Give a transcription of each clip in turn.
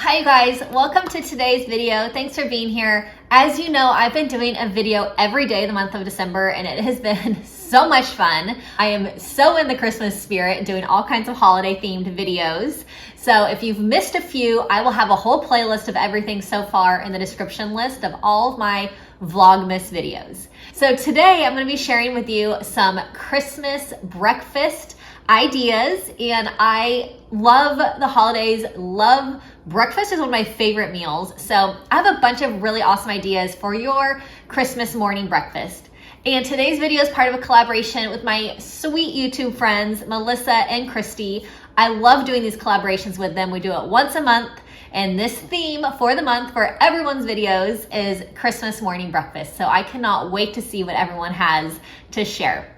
Hi guys, welcome to today's video. Thanks for being here. As you know, I've been doing a video every day the month of December and it has been so much fun. I am so in the Christmas spirit doing all kinds of holiday themed videos. So if you've missed a few, I will have a whole playlist of everything so far in the description list of all of my Vlogmas videos. So today I'm going to be sharing with you some Christmas breakfast ideas, and I love the holidays, love breakfast is one of my favorite meals. So I have a bunch of really awesome ideas for your Christmas morning breakfast. And today's video is part of a collaboration with my sweet YouTube friends, Melissa and Christy. I love doing these collaborations with them. We do it once a month. And this theme for the month for everyone's videos is Christmas morning breakfast. So I cannot wait to see what everyone has to share.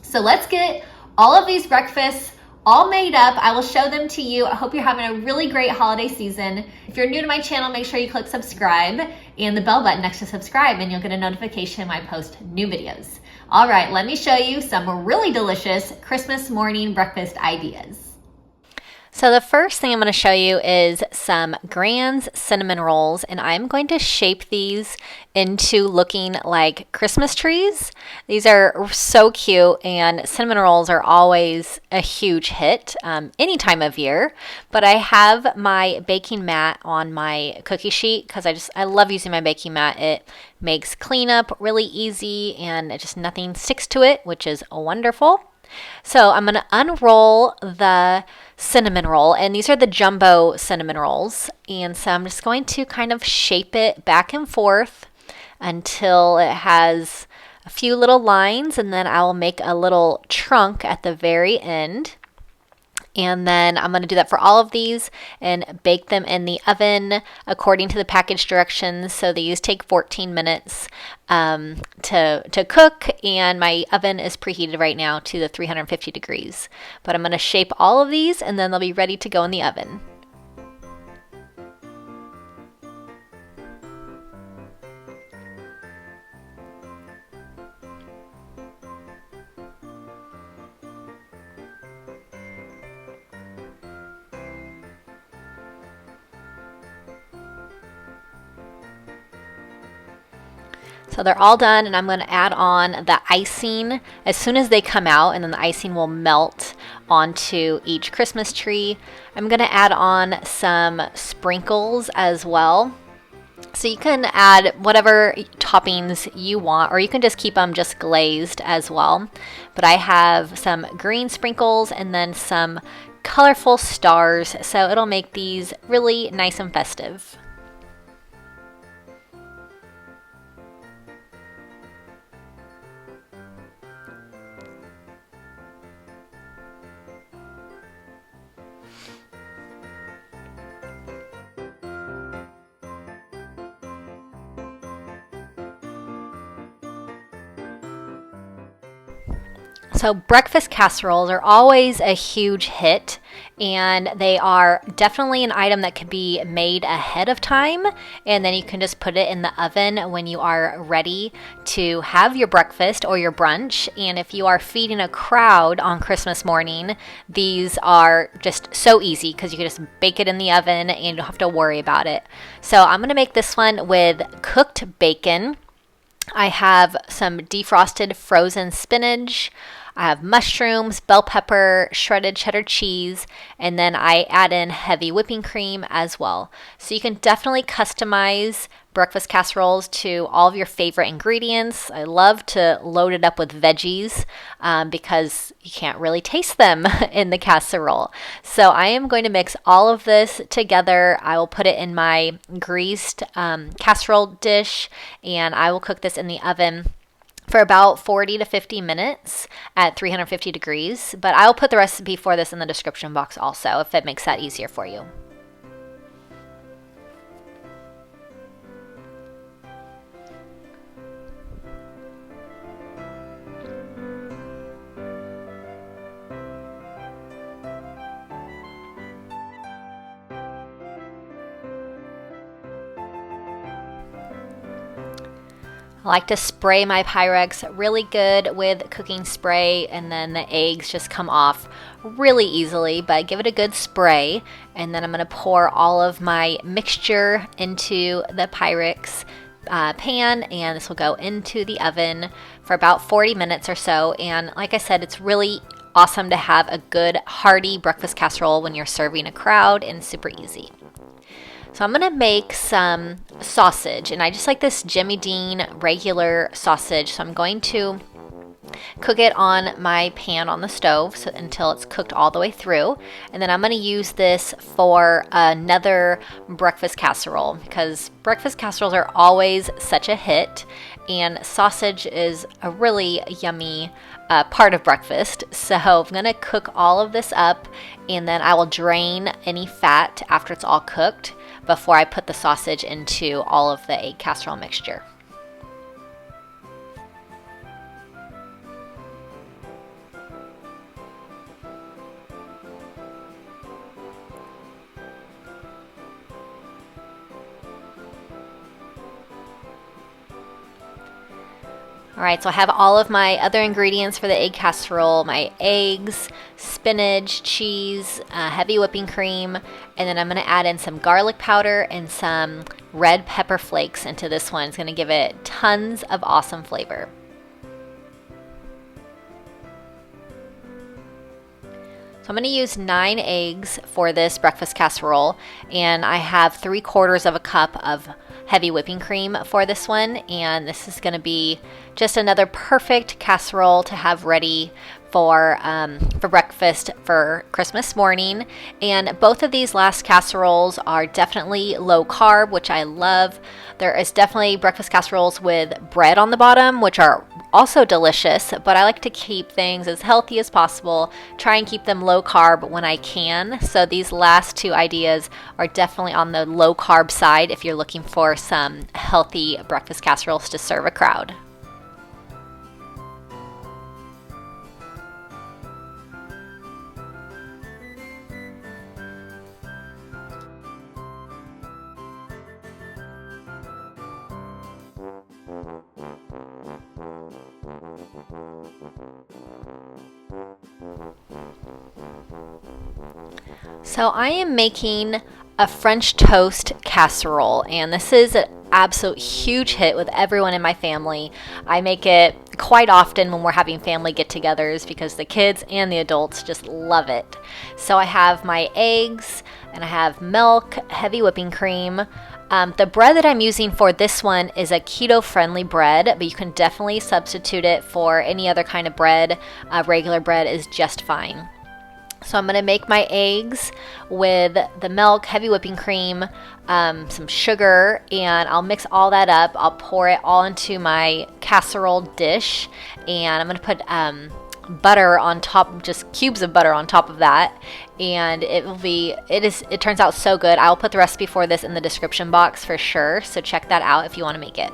So let's get all of these breakfasts all made up. I will show them to you. I hope you're having a really great holiday season. If you're new to my channel, make sure you click subscribe and the bell button next to subscribe and you'll get a notification when I post new videos. All right, let me show you some really delicious Christmas morning breakfast ideas. So the first thing I'm going to show you is some Grand's cinnamon rolls, and I'm going to shape these into looking like Christmas trees. These are so cute, and cinnamon rolls are always a huge hit any time of year. But I have my baking mat on my cookie sheet because I love using my baking mat. It makes cleanup really easy, and it just nothing sticks to it, which is wonderful. So I'm going to unroll the cinnamon roll, and these are the jumbo cinnamon rolls. And so I'm just going to kind of shape it back and forth until it has a few little lines, and then I'll make a little trunk at the very end. And then I'm going to do that for all of these and bake them in the oven according to the package directions. So these take 14 minutes to cook, and my oven is preheated right now to the 350 degrees. But I'm going to shape all of these and then they'll be ready to go in the oven. So they're all done, and I'm going to add on the icing as soon as they come out, and then the icing will melt onto each Christmas tree. I'm going to add on some sprinkles as well. So you can add whatever toppings you want, or you can just keep them just glazed as well. But I have some green sprinkles and then some colorful stars, so it'll make these really nice and festive. So breakfast casseroles are always a huge hit, and they are definitely an item that can be made ahead of time, and then you can just put it in the oven when you are ready to have your breakfast or your brunch. And if you are feeding a crowd on Christmas morning, these are just so easy because you can just bake it in the oven and you don't have to worry about it. So I'm going to make this one with cooked bacon. I have some defrosted frozen spinach. I have mushrooms, bell pepper, shredded cheddar cheese, and then I add in heavy whipping cream as well. So you can definitely customize breakfast casseroles to all of your favorite ingredients. I love to load it up with veggies because you can't really taste them in the casserole. So I am going to mix all of this together. I will put it in my greased casserole dish, and I will cook this in the oven for about 40 to 50 minutes at 350 degrees. But I'll put the recipe for this in the description box also if it makes that easier for you. like to spray my Pyrex really good with cooking spray, and then the eggs just come off really easily, but give it a good spray. And then I'm going to pour all of my mixture into the Pyrex pan, and this will go into the oven for about 40 minutes or so. And like I said, it's really awesome to have a good hearty breakfast casserole when you're serving a crowd, and super easy. So I'm going to make some sausage, and I just like this Jimmy Dean regular sausage. So I'm going to cook it on my pan on the stove until it's cooked all the way through. And then I'm going to use this for another breakfast casserole, because breakfast casseroles are always such a hit, and sausage is a really yummy part of breakfast. So I'm going to cook all of this up, and then I will drain any fat after it's all cooked before I put the sausage into all of the egg casserole mixture. All right, so I have all of my other ingredients for the egg casserole: my eggs, spinach, cheese, heavy whipping cream, and then I'm going to add in some garlic powder and some red pepper flakes into this one. It's going to give it tons of awesome flavor. So I'm going to use 9 eggs for this breakfast casserole, and I have 3/4 cup of heavy whipping cream for this one, and this is going to be just another perfect casserole to have ready for breakfast for Christmas morning. And both of these last casseroles are definitely low carb, which I love. There is definitely breakfast casseroles with bread on the bottom, which are also delicious, but I like to keep things as healthy as possible, try and keep them low carb when I can. So these last 2 ideas are definitely on the low carb side if you're looking for some healthy breakfast casseroles to serve a crowd. So I am making a French toast casserole, and this is an absolute huge hit with everyone in my family. I make it quite often when we're having family get-togethers because the kids and the adults just love it. So I have my eggs, and I have milk, heavy whipping cream. The bread that I'm using for this one is a keto-friendly bread, but you can definitely substitute it for any other kind of bread. Regular bread is just fine. So I'm going to make my eggs with the milk, heavy whipping cream, some sugar, and I'll mix all that up. I'll pour it all into my casserole dish, and I'm going to put butter on top, just cubes of butter on top of that, and it turns out so good. I'll put the recipe for this in the description box for sure, so check that out if you want to make it.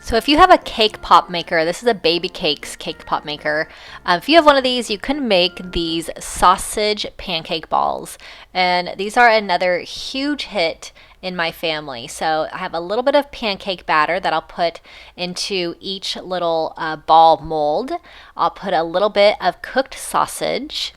So if you have a cake pop maker, this is a Baby Cakes cake pop maker. If you have one of these, you can make these sausage pancake balls. And these are another huge hit in my family. So I have a little bit of pancake batter that I'll put into each little ball mold. I'll put a little bit of cooked sausage,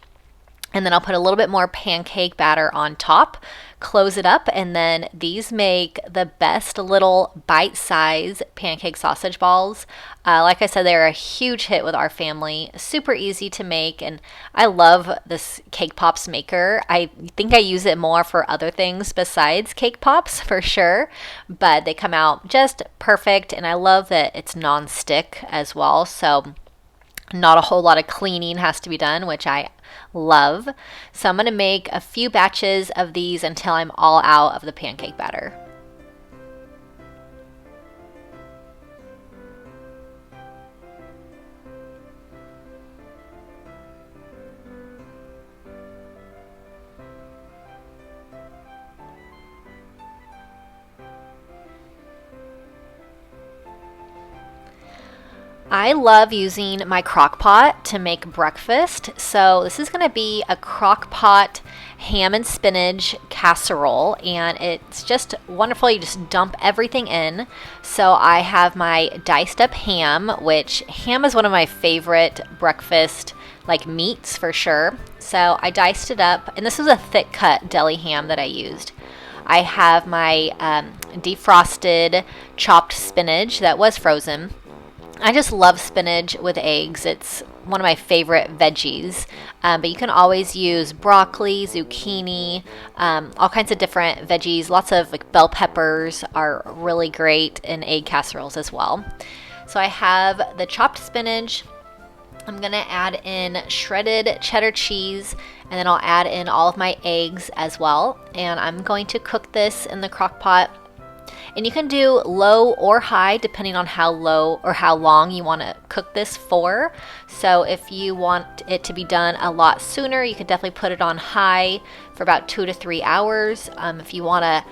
and then I'll put a little bit more pancake batter on top, close it up, and then these make the best little bite-size pancake sausage balls. Like I said, they're a huge hit with our family. Super easy to make, and I love this Cake Pops maker. I think I use it more for other things besides Cake Pops for sure, but they come out just perfect, and I love that it's non-stick as well, so not a whole lot of cleaning has to be done, which I love. So I'm going to make a few batches of these until I'm all out of the pancake batter. I love using my Crockpot to make breakfast. So this is going to be a Crockpot ham and spinach casserole, and it's just wonderful. You just dump everything in. So I have my diced up ham, which ham is one of my favorite breakfast meats for sure. So I diced it up, and this was a thick cut deli ham that I used. I have my defrosted chopped spinach that was frozen. I just love spinach with eggs. It's one of my favorite veggies, but you can always use broccoli, zucchini, all kinds of different veggies. Lots of bell peppers are really great in egg casseroles as well. So I have the chopped spinach. I'm going to add in shredded cheddar cheese, and then I'll add in all of my eggs as well. And I'm going to cook this in the crock pot. And you can do low or high depending on how low or how long you want to cook this for. So if you want it to be done a lot sooner, you can definitely put it on high for about 2 to 3 hours. If you want to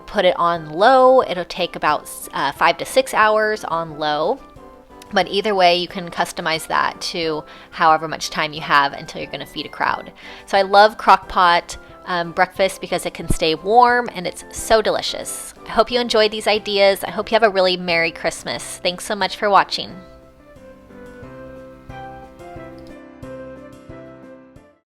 put it on low, it'll take about 5 to 6 hours on low. But either way, you can customize that to however much time you have until you're going to feed a crowd. So I love Crockpot breakfast because it can stay warm and it's so delicious. I hope you enjoyed these ideas. I hope you have a really Merry Christmas. Thanks so much for watching.